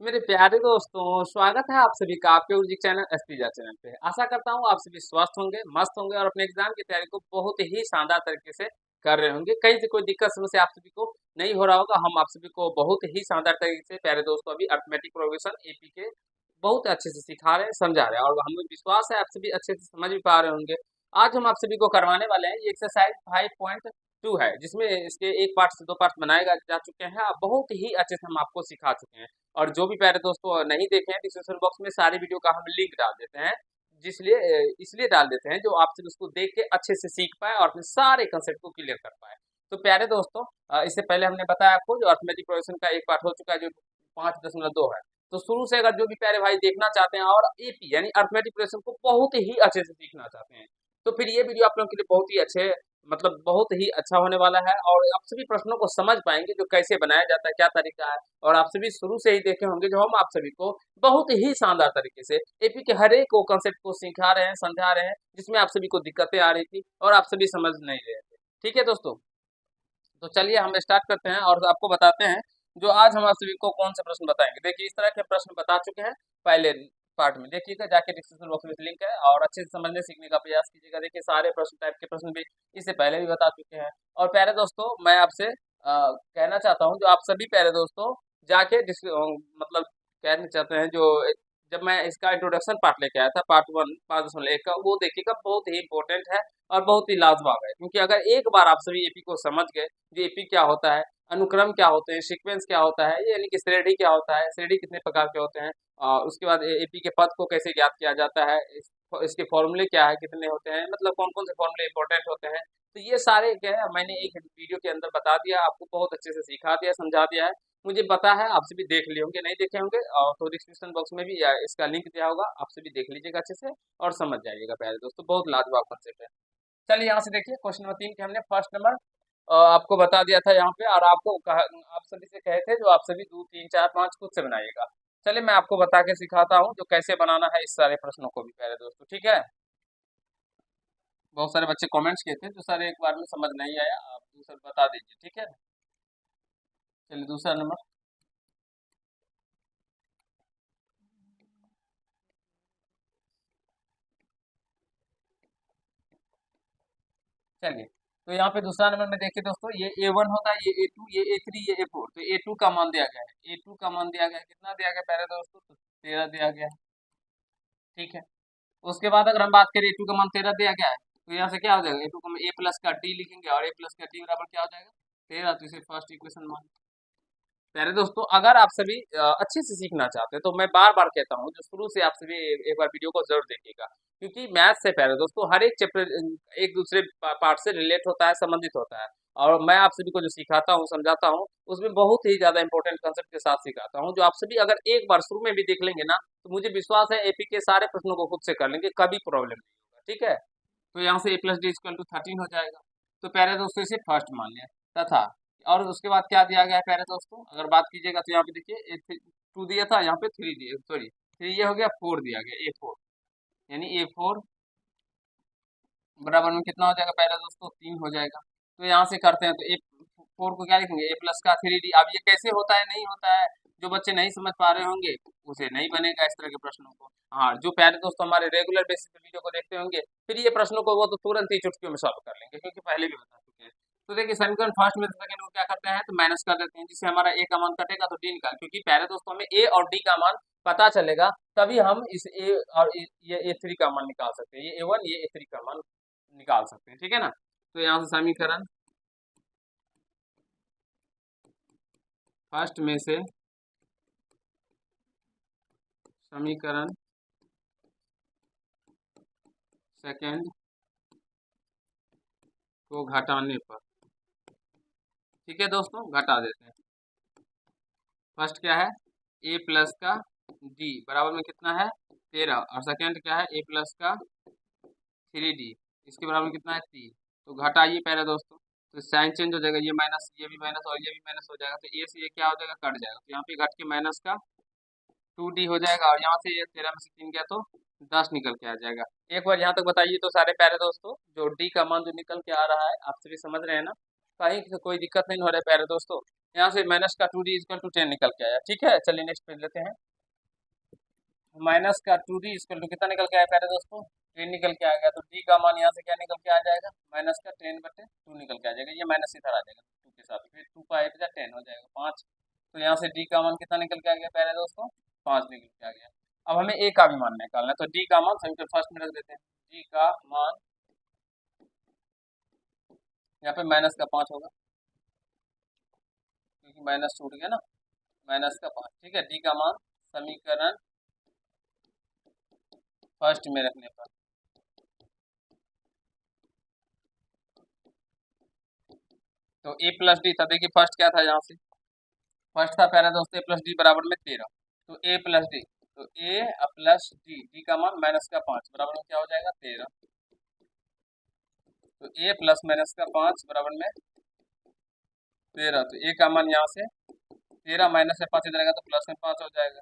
मेरे प्यारे दोस्तों, स्वागत है आप सभी का आपके उर्जिक चैनल एसपीजा चैनल पे। आशा करता हूँ आप सभी स्वस्थ होंगे, मस्त होंगे और अपने एग्जाम की तैयारी को बहुत ही शानदार तरीके से कर रहे होंगे। कहीं से कोई दिक्कत समस्या आप सभी को नहीं हो रहा होगा। हम आप सभी को बहुत ही शानदार तरीके से प्यारे दोस्तों अभी अर्थमेटिक प्रोग्रेशन एपी के बहुत अच्छे से सिखा रहे हैं, समझा रहे हैं और हमें विश्वास है आप सभी अच्छे से समझ भी पा रहे होंगे। आज हम आप सभी को करवाने वाले हैं ये एक्सरसाइज 5.2 है, जिसमें इसके एक पार्ट से दो पार्ट बनाए जा चुके हैं। अब बहुत ही अच्छे से हम आपको सिखा चुके हैं और जो भी प्यारे दोस्तों नहीं देखे हैं डिस्क्रिप्शन बॉक्स में सारी वीडियो का हम लिंक डाल देते हैं। जिसलिए इसलिए डाल देते हैं जो आप सब उसको देख के अच्छे से सीख पाए और अपने सारे कंसेप्ट को क्लियर कर पाए। तो प्यारे दोस्तों, इससे पहले हमने बताया आपको जो अर्थमेटिक प्रोग्रेशन का एक पार्ट हो चुका है जो 5.2 है। तो शुरू से अगर जो भी प्यारे भाई देखना चाहते हैं और एपी यानी अर्थमेटिक प्रोग्रेशन को बहुत ही अच्छे से सीखना चाहते हैं, तो फिर ये वीडियो आप लोगों के लिए बहुत ही अच्छे मतलब बहुत ही अच्छा होने वाला है और आप सभी प्रश्नों को समझ पाएंगे जो कैसे बनाया जाता है, क्या तरीका है। और आप सभी शुरू से ही देखे होंगे जो हम आप सभी को बहुत ही शानदार तरीके से एपी के हर एक कॉन्सेप्ट को सिखा रहे हैं, समझा रहे हैं, जिसमें आप सभी को दिक्कतें आ रही थी और आप सभी समझ नहीं रहे थे। ठीक है दोस्तों, तो चलिए हम स्टार्ट करते हैं और आपको बताते हैं जो आज हम आप सभी को कौन से प्रश्न बताएंगे। देखिए इस तरह के प्रश्न बता चुके हैं पहले पार्ट में, देखिएगा जाके डिस्क्रिप्शन बॉक्स में लिंक है और अच्छे से समझने सीखने का प्रयास कीजिएगा। देखिए सारे प्रश्न टाइप के प्रश्न भी इससे पहले भी बता चुके हैं। और प्यारे दोस्तों मैं आपसे कहना चाहता हूँ जो आप सभी प्यारे दोस्तों जाके मतलब कहना चाहते हैं जो जब मैं इसका इंट्रोडक्शन पार्ट लेके आया था पार्ट 1 5.1 का, वो देखिएगा बहुत ही इंपॉर्टेंट है और बहुत ही लाजवाब है। क्योंकि अगर एक बार आप सभी एपी को समझ गए जो एपी क्या होता है, अनुक्रम क्या होते हैं, सीक्वेंस क्या होता है, यानी कि श्रेणी क्या होता है, श्रेणी कितने प्रकार के होते हैं, उसके बाद एपी के पद को कैसे ज्ञात किया जाता है, इसके फॉर्मूले क्या है, कितने होते हैं, मतलब कौन कौन से फॉर्मूले इंपॉर्टेंट होते हैं। तो ये सारे क्या है मैंने एक वीडियो के अंदर बता दिया, आपको बहुत अच्छे से सिखा दिया, समझा दिया है। मुझे पता है आप सभी देख लिए होंगे, नहीं देखे होंगे और तो डिस्क्रिप्शन बॉक्स में भी इसका लिंक दिया होगा, आप सभी देख लीजिएगा अच्छे से और समझ जाइएगा प्यारे दोस्तों। बहुत लाजवाब कंसेप्ट है। चलिए यहाँ से देखिए क्वेश्चन नंबर 3 के हमने फर्स्ट नंबर आपको बता दिया था यहाँ पे और आपको कहा, आप सभी से कहे थे जो आप सभी 2 3 4 5 खुद से बनाइएगा। चलिए मैं आपको बता के सिखाता हूँ जो कैसे बनाना है इस सारे प्रश्नों को भी प्यारे दोस्तों। ठीक है, बहुत सारे बच्चे कमेंट्स किए थे जो सर एक बार में समझ नहीं आया, आप दूसरा बता दीजिए। ठीक है, चलिए दूसरा नंबर। चलिए तो यहाँ पे दूसरा नंबर में देखिए दोस्तों, ये A1 होता है, ये A2, ये A3, ये A4। तो A2 का मान दिया गया है, A2 का मान दिया गया है, कितना दिया गया प्यारे दोस्तों, तो 13 दिया गया है। ठीक है, उसके बाद अगर हम बात करें A2 का मान 13 दिया गया है, तो यहाँ से क्या हो जाएगा, A2 को हम A प्लस का टी लिखेंगे और A प्लस का टी बराबर क्या हो जाएगा 13। तो इसे फर्स्ट इक्वेशन मान। प्यारे दोस्तों अगर आप सभी अच्छे से सीखना चाहते हैं तो मैं बार बार कहता हूँ जो शुरू से आप सभी एक बार वीडियो को जरूर देखिएगा। क्योंकि मैथ से प्यारे दोस्तों हर एक चैप्टर एक दूसरे पार्ट से रिलेट होता है, संबंधित होता है। और मैं आप सभी को जो सिखाता हूँ, समझाता हूँ, उसमें बहुत ही ज्यादा इंपॉर्टेंट कंसेप्ट के साथ सिखाता हूँ जो आप सभी अगर एक बार शुरू में भी देख लेंगे ना, तो मुझे विश्वास है एपी के सारे प्रश्नों को खुद से कर लेंगे, कभी प्रॉब्लम नहीं होगा। ठीक है, तो यहाँ से A+D = 13 हो जाएगा। तो प्यारे दोस्तों इसे फर्स्ट मान लिया तथा और उसके बाद क्या दिया गया है प्यारे दोस्तों, अगर बात कीजिएगा तो यहाँ पे देखिए 2 दिया था, यहाँ पे 3 दिया, सॉरी 3 ये हो गया, 4 दिया गया, A4 यानी A4 बराबर में कितना हो जाएगा प्यारे दोस्तों 3 हो जाएगा। तो यहाँ से करते हैं तो A4 को क्या लिखेंगे A प्लस का 3D। अब ये कैसे होता है नहीं होता है, जो बच्चे नहीं समझ पा रहे होंगे उसे नहीं बनेगा इस तरह के प्रश्नों को। हाँ, जो प्यारे दोस्तों हमारे रेगुलर बेसिस पे वीडियो को देखते होंगे फिर ये प्रश्नों को वो तो तुरंत ही चुटकियों में सॉल्व कर लेंगे, क्योंकि पहले भी बता चुके हैं। तो देखिए समीकरण फर्स्ट में सेकंड को क्या करते हैं तो माइनस कर देते हैं, जिससे हमारा ए का मान कटेगा तो डी निकाल, क्योंकि प्यारे दोस्तों हमें ए और डी का मान पता चलेगा तभी हम इस ए और ये A3 का मान निकाल सकते हैं, ये A1 ये A3 का मान निकाल सकते हैं। ठीक है ना, तो यहाँ से समीकरण फर्स्ट में से समीकरण सेकंड को घटाने पर, ठीक है दोस्तों, घटा देते हैं। फर्स्ट क्या है A प्लस का D बराबर में कितना है 13 और सेकंड क्या है A प्लस का 3D, इसके बराबर में कितना है 3। तो घटाइए पहले दोस्तों, तो साइन चेंज हो जाएगा, ये माइनस ये भी माइनस और ये भी माइनस हो जाएगा, तो ए से ये क्या हो जाएगा कट जाएगा, तो यहाँ पे घट के माइनस का 2D हो जाएगा और यहाँ से ये 13 में से 3 गया तो 10 निकल के आ जाएगा। एक बार यहाँ तक बताइए तो सारे प्यारे दोस्तों जो डी का मान जो निकल के आ रहा है आप सभी समझ रहे हैं ना, कहीं से कोई दिक्कत नहीं हो रहा है प्यारे दोस्तों। यहाँ से माइनस का 2d इक्वल टू 10 निकल के आया। ठीक है, चलिए नेक्स्ट पेज लेते हैं। माइनस का 2d इक्वल टू कितना निकल के आया प्यारे दोस्तों, 10 निकल के आ गया। तो d का मान यहाँ से क्या निकल के आ जाएगा, माइनस का 10/2 निकल के आ जाएगा। ये माइनस इधर आ जाएगा 2 के साथ, फिर 2 का 8 10 हो जाएगा 5। तो यहाँ से d का मान कितना निकल के आ गया प्यारे दोस्तों, 5 निकल के आ गया। अब हमें a का भी मान निकालना है, तो d का मान सभी को फर्स्ट में रख देते हैं। d का मान यहाँ पे माइनस का 5 होगा, क्योंकि माइनस छूट गया ना, माइनस का 5। ठीक है, d का मान समीकरण फर्स्ट में रखने पर तो a प्लस डी था। देखिए फर्स्ट क्या था, यहाँ से फर्स्ट था प्यारा दोस्तों a प्लस डी बराबर में 13। तो a प्लस डी, तो a प्लस डी, डी का मान माइनस का 5 बराबर में क्या हो जाएगा 13। तो a प्लस माइनस का 5 बराबर में 13। तो a का मान यहाँ से 13 माइनस में 5 इधर आएगा तो प्लस में 5 हो जाएगा।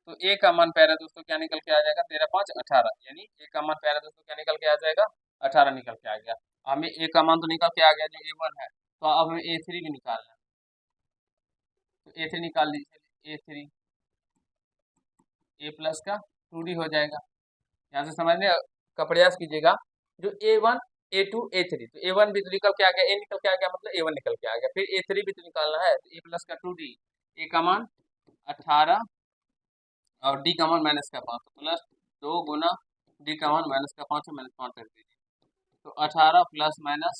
तो a का मान प्यारे दोस्तों क्या निकल के आ जाएगा, 13 5 18, यानी a का मान प्यारे दोस्तों क्या निकल के आ जाएगा, 18 निकल के आ गया। हमें a का मान तो निकल के आ गया जो a1 है, तो अब हमें a3 भी निकालना है। तो a3 निकाल लीजिए, a3 a प्लस का 2d हो जाएगा। यहाँ से समझने का प्रयास कीजिएगा, जो a1 a2 a3, तो a1 भी तो निकल के आ गया, a निकल के आ गया मतलब a1 निकल के आ गया, फिर a3 भी तो निकालना है। तो a प्लस का 2d, a का मान 18 और d का मान माइनस का 5, तो प्लस 2 गुना d का मान माइनस का 5 माइनस 5 कर दीजिए। तो 18 प्लस माइनस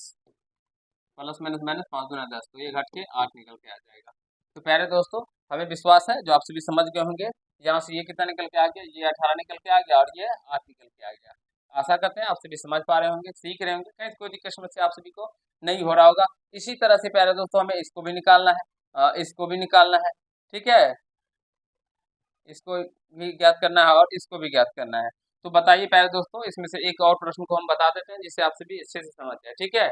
माइनस 5 गुना 10, तो ये घट के 8 निकल के आ जाएगा। तो प्यारे दोस्तों हमें विश्वास है जो आप सभी समझ गए होंगे। यहाँ से ये कितना निकल के आ गया, ये 18 निकल के आ गया और ये 8 निकल के आ गया। आशा करते हैं आप सभी समझ पा रहे होंगे, सीख रहे होंगे, कहीं कोई दिक्कत समस्या आप सभी को नहीं हो रहा होगा। इसी तरह से प्यारे दोस्तों हमें इसको भी निकालना है, इसको भी निकालना है। ठीक है, इसको भी ज्ञात करना है और इसको भी ज्ञात करना है। तो बताइए प्यारे दोस्तों, इसमें से एक और प्रश्न को हम बता देते हैं जिससे आप सभी अच्छे से समझ जाए। ठीक है,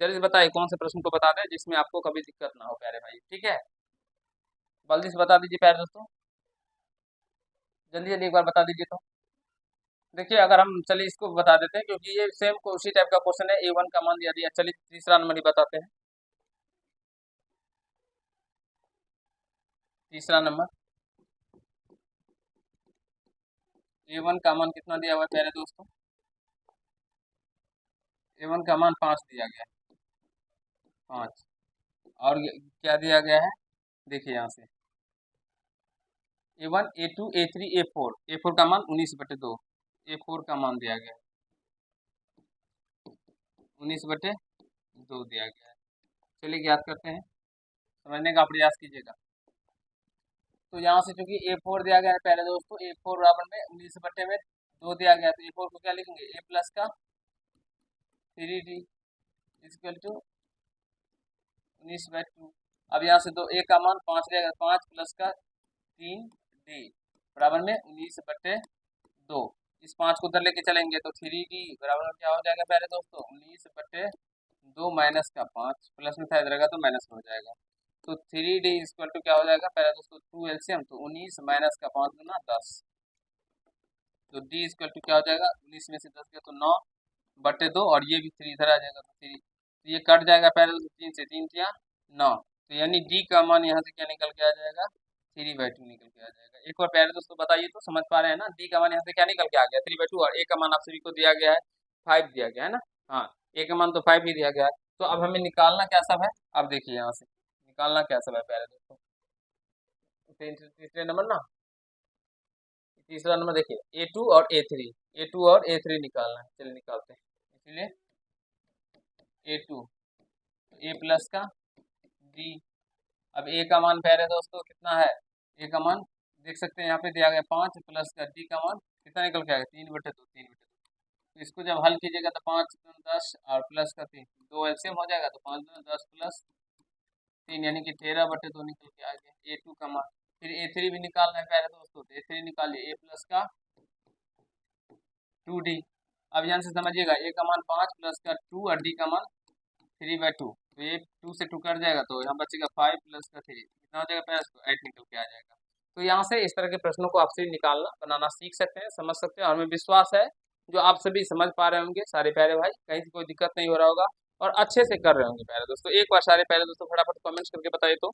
जल्दी से बताइए कौन से प्रश्न को बता दें जिसमें आपको कभी दिक्कत ना हो प्यारे भाई। ठीक है, जल्दी से बता दीजिए प्यारे दोस्तों, जल्दी जल्दी एक बार बता दीजिए। तो देखिए अगर हम चलिए इसको बता देते हैं, क्योंकि ये सेम को उसी टाइप का क्वेश्चन है, a1 का मान दिया दिया। चलिए तीसरा नंबर ही बताते हैं, तीसरा नंबर a1 का मान कितना दिया हुआ है प्यारे दोस्तों, a1 का मान 5 दिया गया है, 5। और क्या दिया गया है, देखिए यहाँ से a1 a2 a3 a4, a4 का मान 19/2, a4 का मान दिया गया है 19/2 दिया गया है। चलिए ज्ञात करते हैं, समझने का प्रयास कीजिएगा। तो यहाँ से चूंकि a4 दिया गया है पहले दोस्तों, a4 बराबर में 19/2 दिया गया, तो a4 को क्या लिखेंगे, a प्लस का 3d इक्वल टू 19/2। अब यहाँ से दो a का मान 5 दिया गया, 5 प्लस का 3d बराबर में 19/2। इस 5 को उधर लेके चलेंगे तो 3d बराबर में क्या हो जाएगा पहले दोस्तों, 19/2 माइनस का 5, प्लस में था इधर रहेगा तो माइनस में हो जाएगा। तो 3d इक्वल टू क्या हो जाएगा पहले दोस्तों, 2 एलसीएम, तो 19 माइनस का 5 गुना 10। तो d इक्वल टू क्या हो जाएगा, 19 में से 10 गया तो 9/2, और ये भी 3 इधर आ जाएगा तो 3, तो ये कट जाएगा पहले दोस्तों, 3 से 3 किया 9। तो यानी d का मान यहाँ से क्या निकल के आ जाएगा, 3/2 निकल के आ जाएगा। एक बार प्यारे दोस्तों बताइए तो, समझ पा रहे हैं ना, d का मान यहाँ से क्या निकल के आ गया 3/2, और a का मान आप सभी को दिया गया है 5 दिया गया है ना, हाँ a का मान तो 5 ही दिया गया है। तो अब हमें निकालना क्या सब है, अब देखिए यहाँ से निकालना क्या सब है प्यारे दोस्तों, तीसरे नंबर ना, तीसरा नंबर देखिए a2 और a3, a2 और a3 निकालना है। चलिए निकालते हैं, इसलिए a2 a प्लस का d। अब a का मान प्यारे दोस्तों कितना है, a का मान देख सकते हैं यहाँ पे दिया गया 5, प्लस का d का मान कितना निकल के आएगा 3/2, 3/2। तो इसको जब हल कीजिएगा तो 5 दूनी 10 और प्लस का 3, 2 एलसीएम हो जाएगा तो 5 दूनी 10 प्लस 3, यानी कि 13/2 निकल के आ गया a2 का मान। फिर a3 भी निकालना है प्यारे दोस्तों, तो a3 निकालिए, a प्लस का 2d। अब यहाँ से समझिएगा a का मान 5 प्लस का 2 और d का मान 3/2, तो ये 2 से 2 कट जाएगा तो यहाँ बचेगा 5 प्लस का 3, कितना हो जाएगा प्लस, तो 8 निकल के आ जाएगा। तो यहाँ से इस तरह के प्रश्नों को आपसे निकालना बनाना सीख सकते हैं, समझ सकते हैं, और हमें विश्वास है जो आप सभी समझ पा रहे होंगे सारे प्यारे भाई, कहीं से कोई दिक्कत नहीं हो रहा होगा और अच्छे से कर रहे होंगे प्यारे दोस्तों। एक बार सारे प्यारे दोस्तों फटाफट कमेंट्स करके बताइए तो।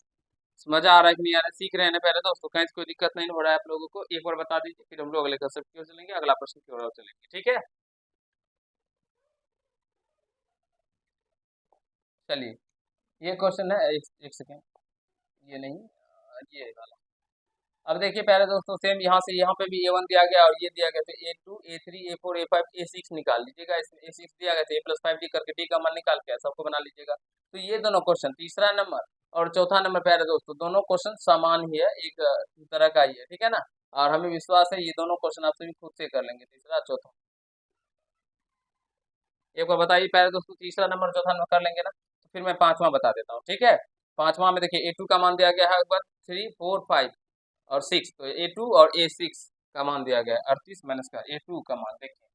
मजा आ रहा है कि नहीं आ रहा है, सीख रहे हैं ना पहले दोस्तों, कहीं से कोई दिक्कत नहीं हो रहा है आप लोगों को, एक बार बता दीजिए, फिर हम लोग अगले कंसेप्ट की ओर चलेंगे, अगला प्रश्न की ओर चलेंगे, ठीक है। चलिए, ये क्वेश्चन है, एक सेकेंड, ये नहीं, ये वाला। अब देखिए पहले दोस्तों, सेम यहाँ से यहाँ पे भी A1 दिया गया और ये दिया गया, तो A2 A3 A4 A5 A6 निकाल लीजिएगा, इसमें A6 दिया गया, तो A+5D करके D का मान निकाल के सबको बना लीजिएगा। तो ये दोनों क्वेश्चन, तीसरा नंबर और चौथा नंबर प्यारे दोस्तों, दोनों क्वेश्चन समान ही है, एक तरह का ही है, ठीक है ना। और हमें विश्वास है ये दोनों क्वेश्चन आप सभी खुद से कर लेंगे, तीसरा चौथा। एक बार बताइए प्यारे दोस्तों, तीसरा नंबर चौथा नंबर कर लेंगे ना, तो फिर मैं पांचवा बता देता हूँ, ठीक है। पांचवा में देखिए A2 का मान दिया गया है, एक बार 3 4 5 और 6, तो A2 और A6 का मान दिया गया है 38 माइनस का A2 का मान देखिए।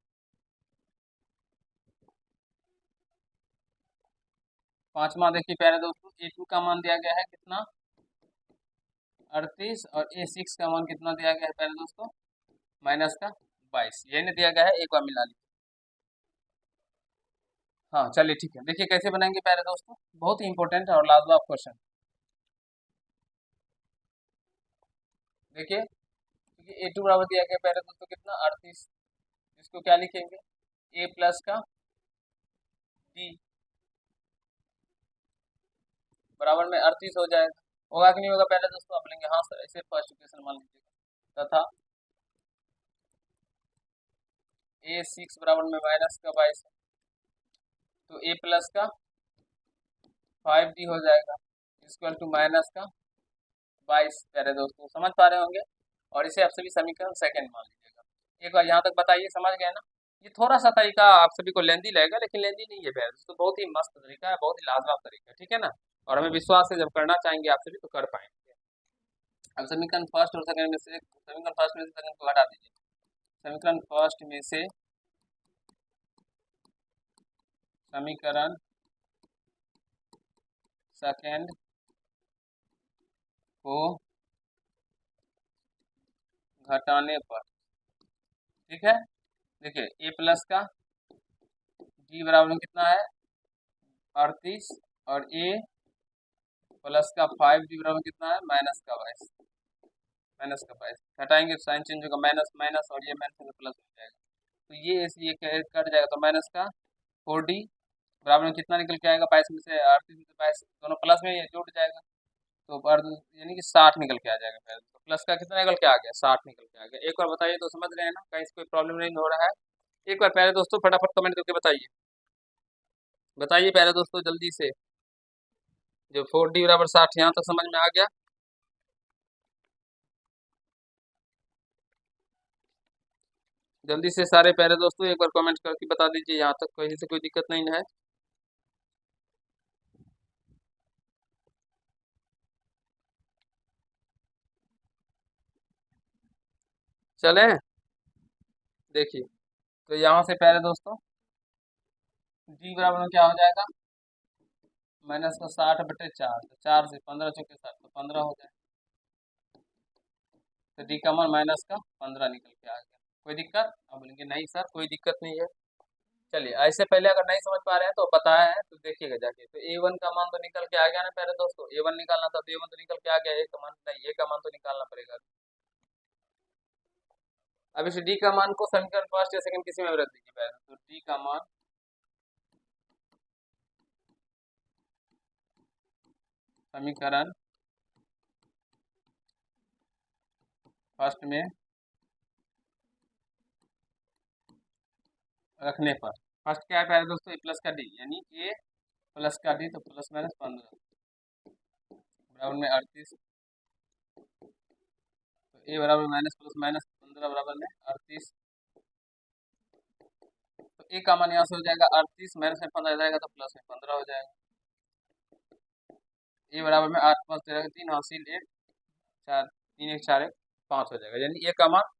पांचवा देखिए प्यारे दोस्तों, A2 का मान दिया गया है कितना, 38, और A6 का मान कितना दिया गया है प्यारे दोस्तों, माइनस का 22, ये नहीं दिया गया है, एक बार मिला लीजिए। हाँ चलिए ठीक है, देखिए कैसे बनाएंगे प्यारे दोस्तों, बहुत ही इंपॉर्टेंट और लाजवाब क्वेश्चन। देखिए, क्योंकि A2 बराबर दिया गया प्यारे दोस्तों कितना, 38, इसको क्या लिखेंगे, A प्लस का D बराबर में 38 हो जाएगा, होगा कि नहीं होगा पहले दोस्तों, आप लेंगे हाँ सर, ऐसे फर्स्ट इक्वेशन मान लीजिएगा, तथा A6 बराबर में माइनस का 22 है, तो A प्लस का 5D हो जाएगा, इक्वल टू माइनस का 22 प्यारे दोस्तों, समझ पा रहे होंगे। और इसे आप सभी समीकरण सेकंड मान लीजिएगा। एक बार यहाँ तक बताइए, समझ गए ना। ये थोड़ा सा तरीका आप सभी को लेंदी लगेगा, लेकिन लेंदी नहीं है प्यारे दोस्तों, बहुत ही मस्त तरीका है, बहुत ही लाजवाब तरीका है, ठीक है ना। और हमें विश्वास है जब करना चाहेंगे आप सभी तो कर पाएंगे। अब समीकरण फर्स्ट और सेकंड में से, समीकरण फर्स्ट में से सेकंड को हटा दीजिए, समीकरण फर्स्ट में से समीकरण सेकंड को घटाने पर, ठीक है। देखिए A प्लस का D बराबर में कितना है, 38, और A प्लस का 5D बराबर में कितना है, माइनस का 22, माइनस का 22 घटाएंगे तो साइन चेंज होगा, माइनस माइनस, और ये माइनस में प्लस हो जाएगा, तो ये कट जाएगा, तो माइनस का 4D बराबर में कितना निकल के आएगा, 22 में से 38 में से 22 दोनों प्लस में ये जुड़ जाएगा, तो यानी कि 60 निकल के आ जाएगा पहले, तो प्लस का कितना निकल के आ गया, 60 निकल के आ गया। एक बार बताइए तो समझ रहे हैं ना, कहीं से कोई प्रॉब्लम नहीं हो रहा है। एक बार प्यारे दोस्तों फटाफट कमेंट करके बताइए, बताइए प्यारे दोस्तों जल्दी से, जो 4D बराबर 60 यहाँ तक समझ में आ गया। जल्दी से सारे प्यारे दोस्तों एक बार कमेंट करके बता दीजिए, यहाँ तक कहीं से कोई दिक्कत नहीं है। चले, देखिए, तो यहाँ से प्यारे दोस्तों D बराबर में क्या हो जाएगा, माइनस का 60/4, तो 4 से 15 चौके 60, तो 15 हो जाएगा, तो D का मान माइनस का 15 निकल के आ गया। कोई दिक्कत, अब बोलेंगे नहीं सर कोई दिक्कत नहीं है। चलिए, ऐसे पहले अगर नहीं समझ पा रहे हैं तो पता है तो देखिएगा जाके, तो A1 का मान तो निकल के आ गया ना पहले दोस्तों, A1 निकालना था, तो A1 तो निकल के आ गया, A का मान नहीं, A का मान तो निकालना पड़ेगा। अब इस D का मान को समीकरण फर्स्ट या सेकंड किसी में भी रख दीजिए पहले, तो D का मान समीकरण फर्स्ट में रखने पर, फर्स्ट क्या है प्यारे दोस्तों, A प्लस का D, यानी A प्लस का D, तो प्लस माइनस 15 बराबर में 38, तो A बराबर माइनस प्लस माइनस 15 बराबर में 38, तो A का मान यहाँ से हो जाएगा 38, माइनस में 15 जाएगा तो प्लस में 15 हो जाएगा, A बराबर में 8 5 13 3 हासिल 1 4 3 1 4 1 5 हो जाएगा, यानी A का मान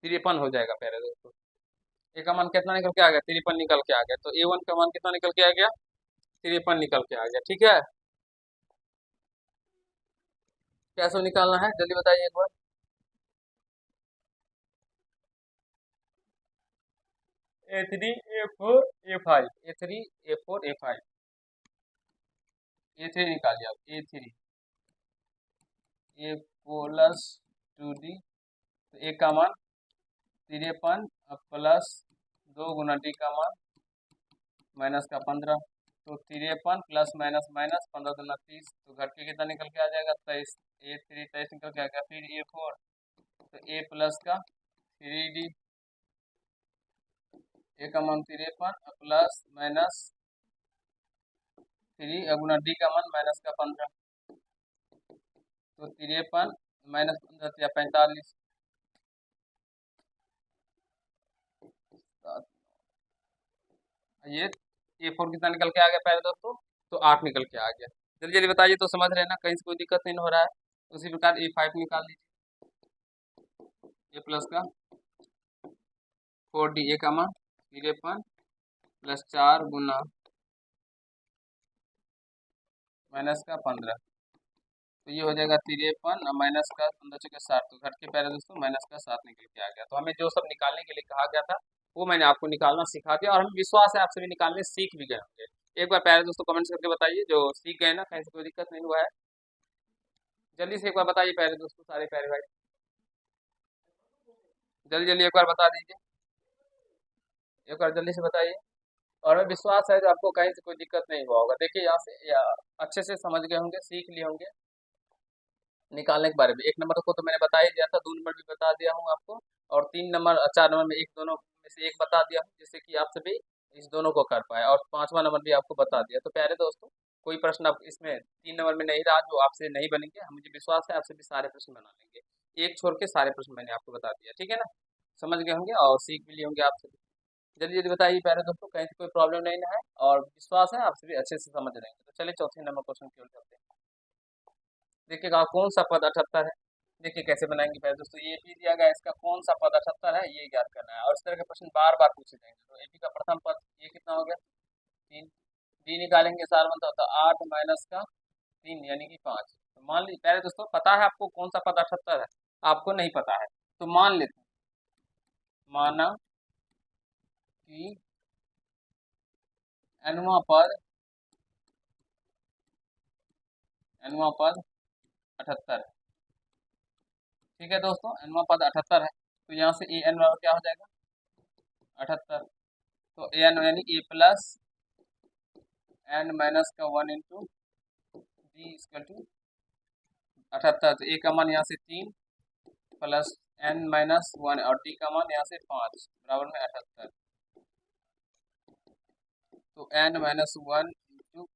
53 हो जाएगा प्यारे दोस्तों। A का मान कितना निकल के आ गया, 53 निकल के आ गया, तो A1 का मान कितना निकल के आ गया, 53 निकल के आ गया, ठीक है। कैसे निकालना है जल्दी बताइए एक बार। A3 A4 A5, A3 A4 A5, A3 निकालिए आप, A3 ए प्लस 2d, तो ए का मान 53 प्लस 2 गुना डी का मान माइनस का 15, तो 53 प्लस माइनस माइनस 15 दूना 30, तो घट के कितना निकल के आ जाएगा 23, ए 3 23 निकल के आ गया। फिर ए 4, तो ए प्लस का 3d, ए का मान 53 प्लस माइनस 3 गुना डी का मान माइनस का 15, तो 53 माइनस 15 या 45, ये A4 कितना निकल के आ गया पहले दोस्तों, तो 8 निकल के आ गया। जल्दी जल्दी बताइए, तो समझ रहे हैं ना, कहीं से कोई दिक्कत नहीं हो रहा है। उसी प्रकार A5 निकाल लीजिए, ए प्लस का 4d, ए का मान 53 प्लस 4 गुना माइनस का 15, तो ये हो जाएगा 53 माइनस का 15 चौके 60, तो घट के पहले दोस्तों माइनस का 7 निकल के आ गया। तो हमें जो सब निकालने के लिए कहा गया था वो मैंने आपको निकालना सिखा दिया, और हमें विश्वास है आप सभी निकालने सीख भी गए होंगे। एक बार प्यारे दोस्तों कमेंट्स करके बताइए जो सीख गए ना, कहीं से कोई दिक्कत नहीं हुआ है। जल्दी से एक बार बताइए प्यारे दोस्तों, सारे प्यारे भाई जल्दी जल्दी एक बार बता दीजिए, एक बार जल्दी से बताइए। और हमें विश्वास है कि आपको कहीं से कोई दिक्कत नहीं हुआ होगा। देखिए यहाँ से अच्छे से समझ गए होंगे, सीख लिए होंगे निकालने के बारे में। 1 नंबर को तो मैंने बता ही दिया था, 2 नंबर भी बता दिया हूँ आपको, और 3 नंबर 4 नंबर में एक दोनों में से एक बता दिया हूँ, जिससे कि आप सभी इस दोनों को कर पाए, और 5वां नंबर भी आपको बता दिया। तो प्यारे दोस्तों कोई प्रश्न आप इसमें 3 नंबर में नहीं रहा जो आपसे नहीं बनेंगे, हम मुझे विश्वास है आप सभी सारे प्रश्न बना लेंगे। एक छोड़ के सारे प्रश्न मैंने आपको बता दिया, ठीक है ना, समझ गए होंगे और सीख भी लिए होंगे आप सभी। जल्दी जल्दी बताइए प्यारे दोस्तों, कहीं से कोई प्रॉब्लम नहीं ना है, और विश्वास है आप सभी अच्छे से समझ रहेंगे। तो चलिए चौथे नंबर क्वेश्चन की ओर चलते हैं। देखिएगा कौन सा पद 78 है। देखिए कैसे बनाएंगे पहले दोस्तों, ये एपी दिया गया, इसका कौन सा पद 78 है ये ज्ञात करना है, और इस तरह के प्रश्न बार बार पूछे जाएंगे। तो एपी का प्रथम पद ये कितना हो गया 3, डी निकालेंगे, सार बनता होता 8 माइनस का 3 यानी कि 5। तो मान लीजिए पहले दोस्तों पता है आपको कौन सा पद 78 है, आपको नहीं पता है, तो मान लेते हैं, माना कि nवां पद 78 है। ठीक है दोस्तों, nवां पद 78 है, तो यहाँ से ए एन क्या हो जाएगा 78, तो ए एन यानी ए प्लस एन माइनस का 1 इंटू डी इक्वल टू 78, तो ए का मान यहाँ से 3 प्लस एन माइनस 1 और डी का मान यहाँ से 5 बराबर में 78, तो n minus 1 into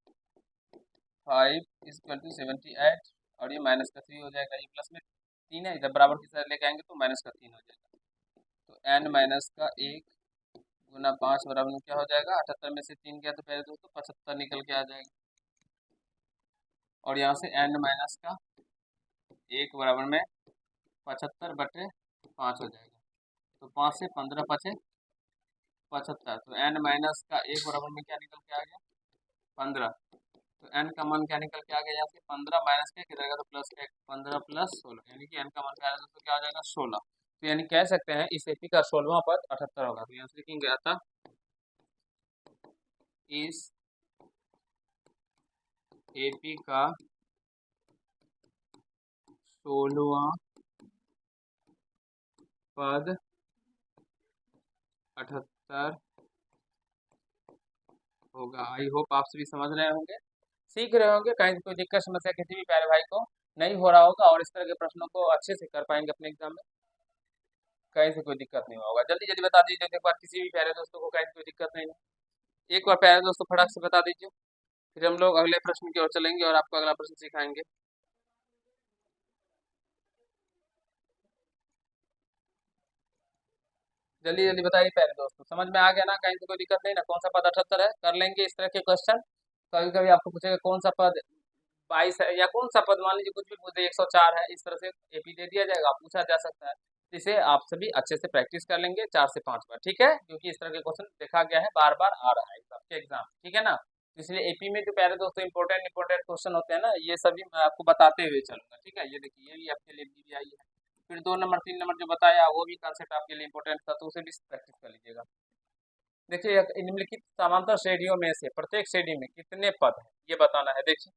5 equal to 78, और ये माइनस का 3 हो जाएगा, ये प्लस में 3 है, इधर बराबर की साइड लेके आएंगे तो माइनस का 3 हो जाएगा, तो एन माइनस का 1 गुना 5 बराबर में क्या हो जाएगा 78 में से 3 गया तो पहले दोस्तों 75 निकल के आ जाएगा, और यहाँ से एन माइनस का 1 बराबर में 75/5 हो जाएगा, तो 5 से 15 बचे 75, तो एन माइनस का 1 बराबर में क्या निकल के आ गया 15, तो एन का मान क्या निकल के आ गया यहाँ से 15 माइनस के किधर तो प्लस का 15 प्लस 16, यानी कि एन का मान क्या आ जाएगा, तो क्या आ जाएगा 16। तो यानी कह सकते हैं इस एपी का 16वां पद 78 होगा। तो यहाँ से लिखेंगे अतः इस एपी का 16वां पद 78 होगा। आई होप आप सभी समझ रहे होंगे, सीख रहे होंगे, कहीं कोई दिक्कत समस्या किसी भी प्यारे भाई को नहीं हो रहा होगा, और इस तरह के प्रश्नों को अच्छे से कर पाएंगे अपने एग्जाम में, कहीं से कोई दिक्कत नहीं होगा। जल्दी जल्दी बता दीजिए एक बार, किसी भी प्यारे दोस्तों को कहीं से कोई दिक्कत नहीं है, एक बार प्यारे दोस्तों फटाक से बता दीजिए, फिर हम लोग अगले प्रश्न की ओर चलेंगे और आपको अगला प्रश्न सिखाएंगे। जल्दी जल्दी बताइए प्यारे दोस्तों, समझ में आ गया ना, कहीं से कोई दिक्कत नहीं ना, कौन सा पद 78 है, कर लेंगे इस तरह के क्वेश्चन। कभी कभी आपको पूछेगा कौन सा पद 22 है, या कौन सा पद मान लीजिए कुछ भी पूछे 104 है, इस तरह से एपी दे दिया जाएगा, पूछा जा सकता है। इसे आप सभी अच्छे से प्रैक्टिस कर लेंगे 4 से 5 बार, ठीक है, क्योंकि इस तरह के क्वेश्चन देखा गया है बार बार आ रहा है आपके एग्जाम, ठीक है ना। इसलिए एपी में जो प्यारे दोस्तों इंपॉर्टेंट इंपॉर्टेंट क्वेश्चन होते हैं ना, ये सभी मैं आपको बताते हुए चलूंगा, ठीक है। ये देखिए ये भी आपके लिए भी आई है, फिर 2 नंबर 3 नंबर जो बताया वो भी कॉन्सेप्ट आपके लिए इंपॉर्टेंट था, तो उसे भी प्रैक्टिस कर लीजिएगा। देखिए निम्नलिखित समांतर श्रेणियों में से प्रत्येक श्रेणी में कितने पद हैं ये बताना है। देखिए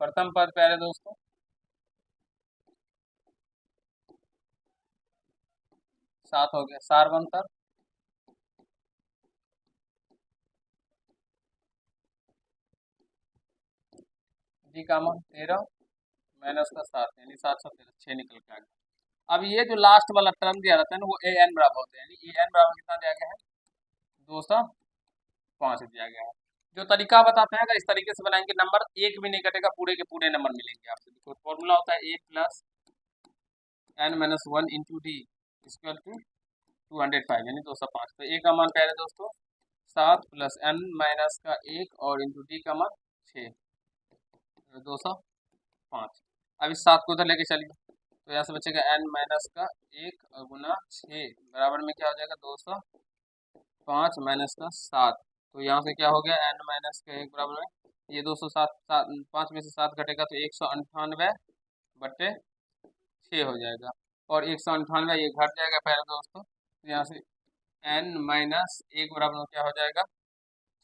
प्रथम पद प्यारे दोस्तों 7 हो गया, सार्वंतर डी का मान 13 माइनस का 7 यानी 713 6 निकल के आ गया। अब ये जो लास्ट वाला टर्म दिया रहता है ना वो ए एन बराबर होते हैं, यानी ए एन बराबर कितना दिया गया है 205 दिया गया है। जो तरीका बताते हैं अगर इस तरीके से बनाएंगे नंबर एक भी नहीं कटेगा, पूरे के पूरे नंबर मिलेंगे आपसे। देखो फॉर्मूला होता है A plus N minus one into D equal to 205 यानी 205। तो ए का मान क्या है दोस्तों 7 प्लस एन माइनस का 1 और इंटू डी का मान 6 205। अब इस 7 को उधर लेके चलिए तो यहाँ से बचेगा एन माइनस का 1 और गुना 6 बराबर में क्या हो जाएगा 205 माइनस का 7। तो यहाँ से क्या हो गया एन माइनस का 1 बराबर है ये 207, 5 में से 7 घटेगा तो 198 बटे 6 हो जाएगा और 198 ये घट जाएगा पहले दोस्तों। तो यहाँ से एन माइनस 1 बराबर क्या हो जाएगा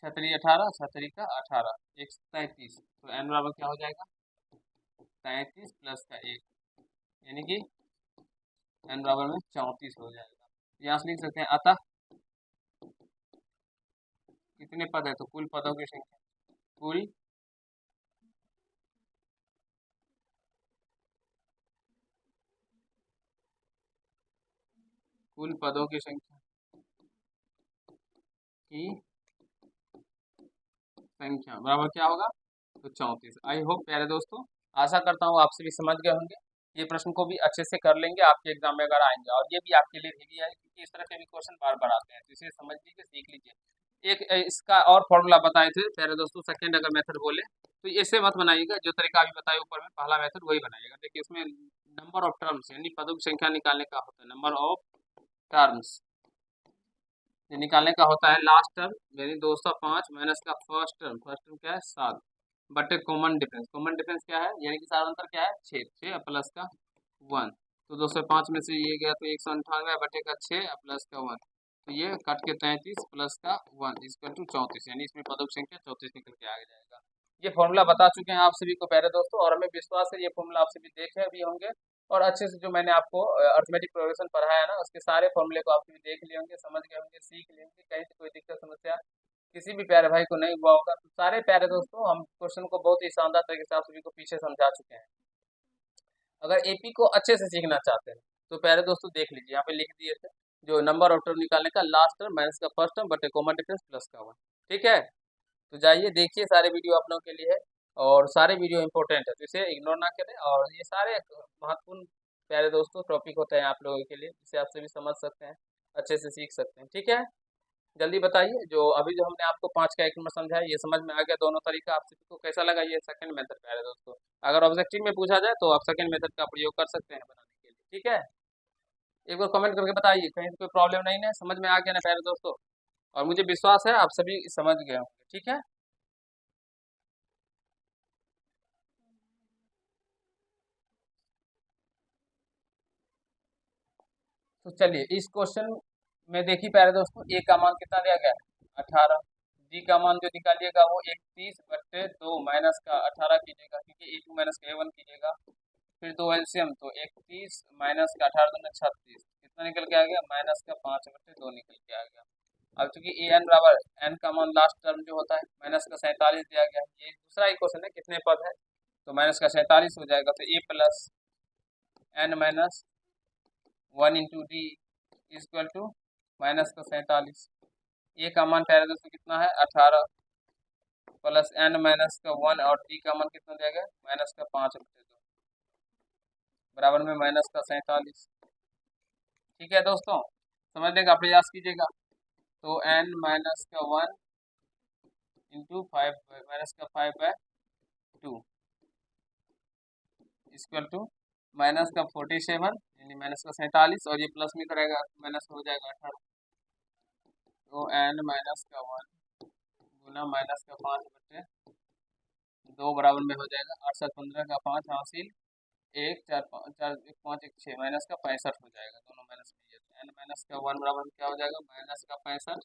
6 18 6 का 18 133। तो एन बराबर क्या हो जाएगा 33 प्लस का 1 यानी कि एन बराबर में 34 हो जाएगा। यहाँ से लिख सकते हैं अतः कितने पद है तो कुल पदों की संख्या कुल पदों की संख्या बराबर क्या होगा तो 34। आई होप प्यारे दोस्तों आशा करता हूँ आप सभी समझ गए होंगे। ये प्रश्न को भी अच्छे से कर लेंगे आपके एग्जाम में अगर आएंगे और ये भी आपके लिए रिली है क्योंकि इस तरह के भी क्वेश्चन बार बार आते हैं तो इसे समझ लीजिए सीख लीजिए। एक इसका और फॉर्मूला बताए थे प्यारे दोस्तों सेकंड अगर मेथड बोले तो ऐसे मत बनाइएगा, जो तरीका अभी बताया ऊपर में पहला मेथड वही बनाइएगा। देखिए इसमें नंबर ऑफ टर्म्स यानी पदों की संख्या निकालने का होता है नंबर ऑफ टर्म्स निकालने का होता है लास्ट टर्म यानी 205 माइनस का फर्स्ट टर्म क्या है 7 बटे कॉमन डिफरेंस क्या है यानी कि साधारणतर क्या है 6 प्लस का 1। तो 205 में से ये गया तो 198 बटे का 6 प्लस का 1 तो ये कट के 33 प्लस का 1 इक्वल टू 34 यानी इसमें पदों की संख्या 34 निकल के आ जाएगा। ये फॉर्मूला बता चुके हैं आप सभी को प्यारे दोस्तों और हमें विश्वास है ये फॉर्मूला आप सभी देखे भी होंगे और अच्छे से जो मैंने आपको अर्थमेटिक प्रोग्रेशन पढ़ाया है ना उसके सारे फॉर्मूले को आप सभी देख लिए होंगे, समझ गए होंगे, सीख लिए होंगे। कहीं से कोई दिक्कत समस्या किसी भी प्यारे भाई को नहीं हुआ होगा। तो सारे प्यारे दोस्तों हम क्वेश्चन को बहुत ही शानदार तरीके से आप सभी को पीछे समझा चुके हैं। अगर एपी को अच्छे से सीखना चाहते हैं तो प्यारे दोस्तों देख लीजिए यहाँ पे लिख दिए थे जो नंबर ऑफ टर्म निकालने का लास्ट टर्म माइनस का फर्स्ट टर्म बटे कॉमन डिफरेंस प्लस का 1। ठीक है तो जाइए देखिए सारे वीडियो आप लोगों के लिए है और सारे वीडियो इंपॉर्टेंट है तो इसे इग्नोर ना करें और ये सारे महत्वपूर्ण प्यारे दोस्तों टॉपिक होते हैं आप लोगों के लिए जिसे आप सभी समझ सकते हैं अच्छे से सीख सकते हैं। ठीक है जल्दी बताइए जो अभी जो हमने आपको 5 का 1 नंबर समझाया ये समझ में आ गया दोनों तरीका आप सभी को कैसा लगा ये सेकंड मेथड प्यारे दोस्तों। अगर ऑब्जेक्टिव में पूछा जाए तो आप सेकंड मेथड का प्रयोग कर सकते हैं बनाने के लिए। ठीक है एक बार कमेंट करके बताइए कहीं कोई प्रॉब्लम नहीं है, समझ में आ गया ना प्यारे दोस्तों और मुझे विश्वास है आप सभी समझ गए होंगे। ठीक है तो चलिए इस क्वेश्चन में देखिए प्यारे दोस्तों ए का मान कितना दिया गया है 18, डी का मान जो निकालिएगा वो 31 बट्टे 2 माइनस का 18 कीजिएगा क्योंकि ए2 माइनस का ए1 कीजिएगा फिर 2 एलसीएम तो 31 माइनस का 18 दूना 36 कितना निकल के आ गया माइनस का 5 बट्टे 2 निकल के आ गया। अब चूंकि ए एन बराबर एन का मान लास्ट टर्म जो होता है माइनस का 47 दिया गया है ये दूसरा ही क्वेश्चन है कितने पद है तो माइनस का 47 हो जाएगा तो A plus N minus 1 into D equal to minus का 47। ए का मान प्यारे दोस्तों कितना है 18 प्लस एन माइनस का 1 और डी का मान कितना दिया गया माइनस का 5 बटे 2 बराबर में माइनस का 47। ठीक है दोस्तों समझने का प्रयास कीजिएगा तो एन माइनस का 1 इंटू 5 माइनस का 5/2 इक्वल टू माइनस का 47 यानी माइनस का 47 और ये प्लस में करेगा माइनस हो जाएगा 18 तो एन माइनस का 1 गुना माइनस का 5 बटे 2 बराबर में हो जाएगा 68 15 का 5 हासिल 1 4 5 4 1 5 1 6 माइनस का 65 हो जाएगा दोनों माइनस में एन माइनस का 1 बराबर में क्या हो जाएगा माइनस का 65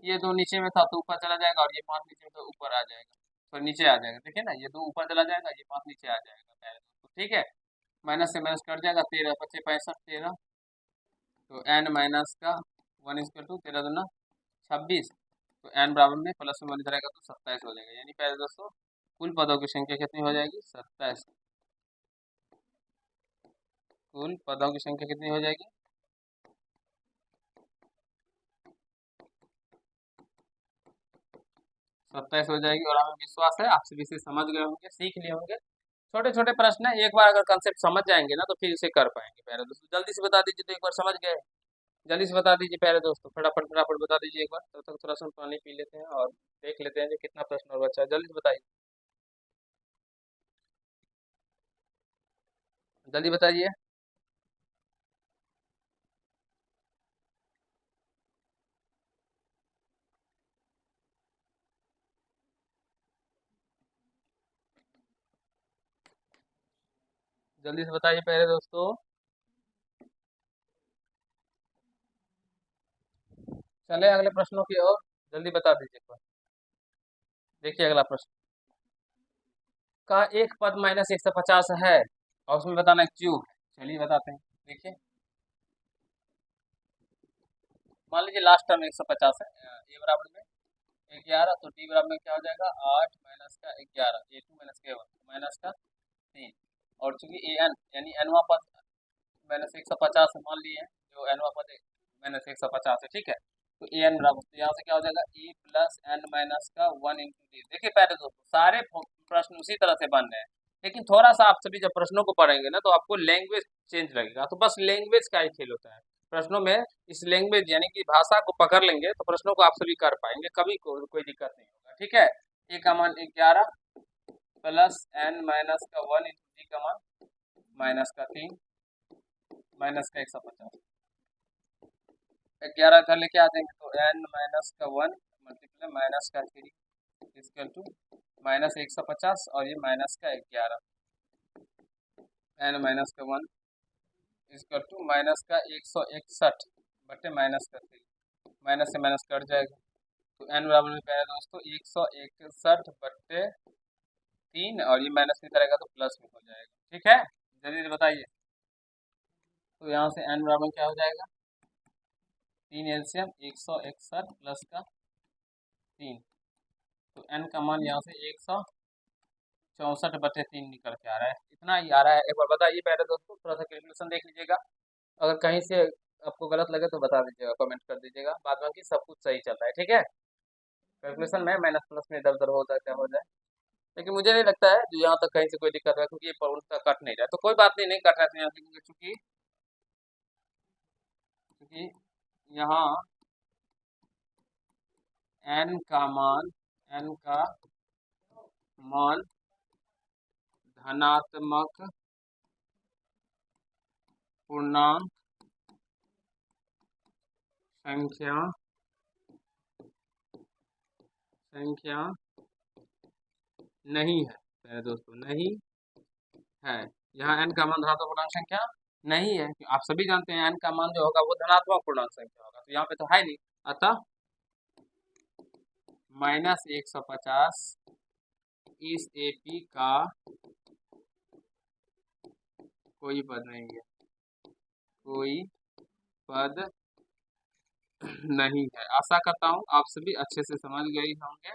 ये 2 नीचे में था तो ऊपर चला जाएगा और ये 5 नीचे में तो ऊपर आ जाएगा तो नीचे आ जाएगा, देखिए ना, ये 2 ऊपर चला जाएगा, ये 5 नीचे आ जाएगा प्यारे दोस्तों। ठीक है, माइनस से माइनस कट जाएगा, 13 पच्चे 65 13, तो n माइनस का 1 इक्वल टू 13 दूना 26, तो n बराबर में प्लस में 1 इधर आएगा तो 27 हो जाएगा। यानी प्यारे दोस्तों कुल पदों की संख्या कितनी हो जाएगी? 27। कुल पदों की संख्या कितनी हो जाएगी? 27 हो जाएगी। और हमें विश्वास है आप सभी से समझ गए होंगे, सीख लिए होंगे। छोटे छोटे प्रश्न है, एक बार अगर कंसेप्ट समझ जाएंगे ना तो फिर इसे कर पाएंगे प्यारे दोस्तों। जल्दी से बता दीजिए, तो एक बार समझ गए, जल्दी से बता दीजिए प्यारे दोस्तों, फटाफट फटाफट बता दीजिए एक बार। तब तक थोड़ा सा हम पानी पी लेते हैं और देख लेते हैं कि कितना प्रश्न और बचा है। जल्दी से बताइए, जल्दी बताइए। जल्दी से बताइए प्यारे दोस्तों। चले अगले प्रश्नों की ओर, जल्दी बता दीजिए एक बार। देखिए अगला प्रश्न का एक पद माइनस 150 है और उसमें बताना क्यूब है। चलिए बताते हैं। देखिए मान लीजिए लास्ट टर्म 150 है, ए बराबर में 11, तो डी बराबर में क्या हो जाएगा? 8 माइनस का 11, A2 माइनस का 1 माइनस का 3। और चूंकि ए एन यानी एनवा पद माइनस 150 मान लिए, जो एनवा पद माइनस 150 है, ठीक है। तो ए एन बराबर, तो यहाँ से क्या हो जाएगा? ए प्लस एन माइनस का 1 इंटू डी। देखिए पहले दोस्तों सारे प्रश्न उसी तरह से बन रहे हैं, लेकिन थोड़ा सा आप सभी जब प्रश्नों को पढ़ेंगे ना तो आपको लैंग्वेज चेंज लगेगा। तो बस लैंग्वेज का ही खेल होता है प्रश्नों में। इस लैंग्वेज यानी कि भाषा को पकड़ लेंगे तो प्रश्नों को आप सभी कर पाएंगे, कभी कोई दिक्कत नहीं होगा। ठीक है, ए का मान 11 प्लस एन माइनस का 1 इंटू डी का मान माइनस का 3 माइनस का 150। 11 इधर लेके आ जाएंगे तो एन माइनस का 1 मल्टीप्लाई माइनस का 3 इक्वल टू माइनस 150 और ये माइनस का 11, एन माइनस का 1 इक्वल टू माइनस का 161 बटे माइनस का 3, माइनस से माइनस कट जाएगा। तो एन बराबर में क्या है दोस्तों? 161 बटे 3, और ये माइनस नहीं करेगा तो प्लस में हो जाएगा। ठीक है, जल्दी से बताइए। तो यहाँ से एन बराबर क्या हो जाएगा? 3 एलसीएम 161 प्लस का 3, तो एन का मान यहाँ से 164/3 निकल के आ रहा है। इतना ही आ रहा है। एक बार बताइए पहले दोस्तों, थोड़ा सा कैलकुलेशन देख लीजिएगा। अगर कहीं से आपको गलत लगे तो बता दीजिएगा, कमेंट कर दीजिएगा। बाद बाकी सब कुछ सही चल रहा है। ठीक है, कैलकुलेशन में माइनस प्लस में इधर उधर हो जाता हो जाए, लेकिन मुझे नहीं लगता है जो यहाँ तक कहीं से कोई दिक्कत है, क्योंकि ये पॉइंट तक कट नहीं रहा है। तो कोई बात नहीं, नहीं कट रहा है तो यहाँ लिखेंगे, चूंकि क्योंकि यहाँ एन का मान धनात्मक पूर्णांक संख्या नहीं है मेरे दोस्तों, नहीं है। यहाँ n का मान धनात्मक पूर्णांक संख्या नहीं है। आप सभी जानते हैं n का मान जो होगा वो धनात्मक पूर्णांक संख्या होगा, तो यहाँ पे तो है नहीं। अतः माइनस 150 इस एपी का कोई पद नहीं है, कोई पद नहीं है। आशा करता हूँ आप सभी अच्छे से समझ गए होंगे,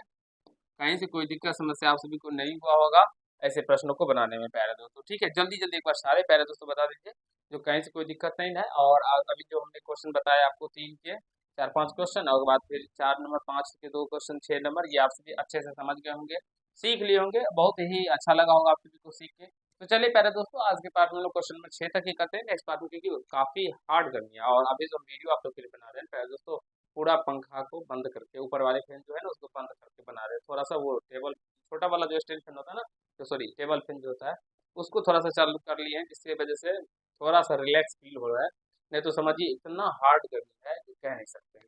कहीं से कोई दिक्कत समस्या आप सभी को नहीं हुआ होगा ऐसे प्रश्नों को बनाने में प्यारे दोस्तों। ठीक है, जल्दी जल्दी एक बार सारे प्यारे दोस्तों बता दीजिए, जो कहीं से कोई दिक्कत नहीं है। और अभी जो हमने क्वेश्चन बताया आपको 3 के 4-5 क्वेश्चन, और बाद फिर 4 नंबर 5 के 2 क्वेश्चन 6 नंबर, ये आप सभी अच्छे से समझ गए होंगे, सीख लिए होंगे। बहुत ही अच्छा लगा होगा आप सभी को सीख के। तो चलिए प्यारे दोस्तों, आज के पार्ट में लोग क्वेश्चन नंबर 6 तक ही करते हैं। नेक्स्ट पार्ट में, क्योंकि काफी हार्ड करनी है, और अभी जो वीडियो आप लोग के लिए बना रहे हैं प्यारे दोस्तों, पूरा पंखा को बंद करके, ऊपर वाले फैन जो है ना उसको बंद करके बना रहे हैं। थोड़ा सा वो टेबल छोटा वाला जो स्टैंड फैन होता है ना, तो सॉरी टेबल फैन जो होता है उसको थोड़ा सा चालू कर लिए हैं, जिसकी वजह से थोड़ा सा रिलैक्स फील हो रहा है। नहीं तो समझिए इतना हार्ड गर्मी है कि कह नहीं सकते हैं।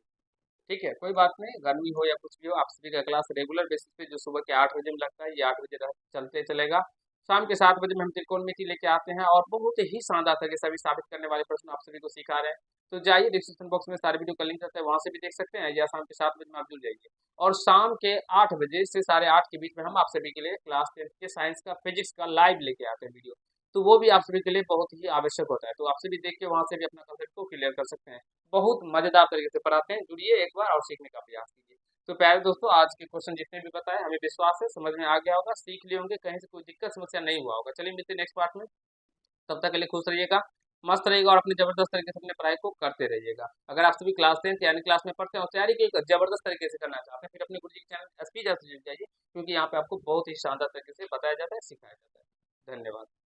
ठीक है, कोई बात नहीं, गर्मी हो या कुछ भी हो, आप सभी का क्लास रेगुलर बेसिस पे जो सुबह के 8 बजे में लगता है, ये 8 बजे चलते चलेगा। शाम के 7 बजे में हम त्रिकोणमिति लेके आते हैं, और बहुत ही शानदार तरीके से अभी साबित करने वाले प्रश्न आप सभी को सिखा रहे हैं। तो जाइए डिस्क्रिप्शन बॉक्स में सारे वीडियो का लिंक रहता है, वहाँ से भी देख सकते हैं, या शाम के 7 बजे में आप जुड़ जाइए। और शाम के 8 बजे से 8:30 के बीच में हम आप सभी के लिए क्लास 10th के साइंस का, फिजिक्स का लाइव लेके आते हैं वीडियो। तो वो भी आप सभी के लिए बहुत ही आवश्यक होता है, तो आप सभी देख के वहाँ से भी अपना कंसेप्ट को क्लियर कर सकते हैं। बहुत मजेदार तरीके से पढ़ाते हैं, जुड़िए एक बार और सीखने का प्रयास कीजिए। तो प्यारे दोस्तों, आज के क्वेश्चन जितने भी बताए हमें विश्वास है समझ में आ गया होगा, सीख लिए होंगे, कहीं से कोई दिक्कत समस्या नहीं हुआ होगा। चलिए मिलते हैं नेक्स्ट पार्ट में, तब तक के लिए खुश रहिएगा, मस्त रहिएगा और अपनी जबरदस्त तरीके से अपने पढ़ाई को करते रहिएगा। अगर आप सभी क्लास 10th यानी क्लास में पढ़ते हैं और तैयारी की एक जबरदस्त तरीके से करना चाहते हैं, फिर अपने गुरुजी के चैनल एसपी जुड़ जाइए, क्योंकि यहाँ पे आपको बहुत ही शानदार तरीके से बताया जाता है, सिखाया जाता है। धन्यवाद।